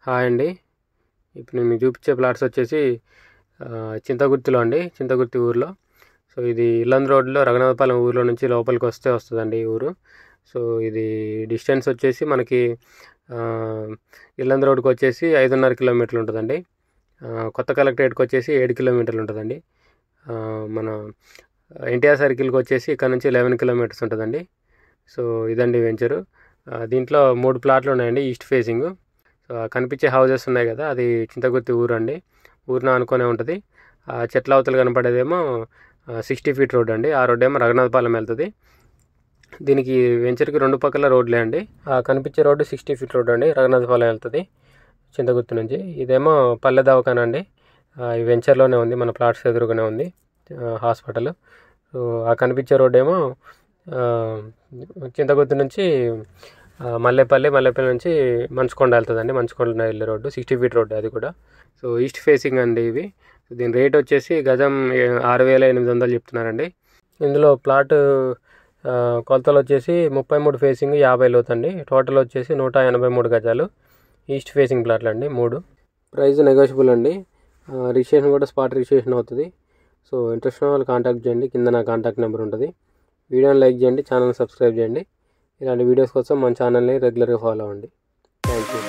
Hi అండి. ఇప్పుడు నేను మీకు చూపించే ప్లాట్స్ వచ్చేసి చింతగుర్తిలో అండి, చింతగుర్తి ఊర్లో. సో ఇది ఇల్లందు రోడ్లో రఘునాథపాలెం ఊర్లో నుంచి లోపలికి వస్తుందండి ఈ ఊరు. సో ఇది డిస్టెన్స్ వచ్చేసి మనకి ఇల్లందు రోడ్కి వచ్చేసి 5.5 కిలోమీటర్లు ఉంటుందండి. కొత్త కలెక్టరేట్కి వచ్చేసి 7 కిలోమీటర్లు ఉంటుందండి. మన ఎన్టీఆర్ సర్కిల్కి వచ్చేసి ఇక్కడ నుంచి 11 కిలోమీటర్స్ ఉంటుందండి. సో ఇదండి వెంచరు. దీంట్లో 3 ప్లాట్లు ఉన్నాయండి ఈస్ట్ ఫేసింగ్. సో కనిపించే హౌజెస్ ఉన్నాయి కదా, అది చింతగుర్తి ఊరు అండి. ఊరిని ఆనుకొనే ఉంటుంది. ఆ చెట్ల అవతలు కనపడేదేమో 60 ఫీట్ రోడ్ అండి. ఆ రోడ్ ఏమో రఘునాథపాలెం వెళ్తుంది. దీనికి వెంచర్కి 2 పక్కల రోడ్లే అండి. ఆ కనిపించే రోడ్డు 60 ఫీట్ రోడ్ అండి, రఘునాథపాలెం వెళ్తుంది చింతగుర్తి నుంచి. ఇదేమో పల్లె దవాఖాన అండి. ఈ వెంచర్లోనే ఉంది, మన ప్లాట్స్ ఎదురుగానే ఉంది హాస్పిటల్. సో ఆ కనిపించే రోడ్ ఏమో చింతగుర్తి నుంచి మల్లేపల్లి నుంచి మంచుకొండ వెళ్తుందండి. మంచుకొండ వెళ్ళే రోడ్డు 60 ఫీట్ రోడ్డు అది కూడా. సో ఈస్ట్ ఫేసింగ్ అండి ఇవి. దీని రేట్ వచ్చేసి గజం 6,800 చెప్తున్నారండి. ఇందులో ప్లాట్ కొలతలు వచ్చేసి 33 ఫేసింగ్ 50 లోతండి. టోటల్ వచ్చేసి 183 గజాలు. ఈస్ట్ ఫేసింగ్ ప్లాట్లు అండి 3. ప్రైస్ నెగోషియబుల్ అండి. రిజిస్ట్రేషన్ కూడా స్పాట్ రిజిస్ట్రేషన్ అవుతుంది. సో ఇంట్రెస్ట్ ఉన్న వాళ్ళు కాంటాక్ట్ చేయండి. కింద నా కాంటాక్ట్ నెంబర్ ఉంటుంది. వీడియోని లైక్ చేయండి, ఛానల్ సబ్స్క్రైబ్ చేయండి. ఇలాంటి వీడియోస్ కోసం మన ఛానల్ని రెగ్యులర్గా ఫాలో అవ్వండి. Thank you.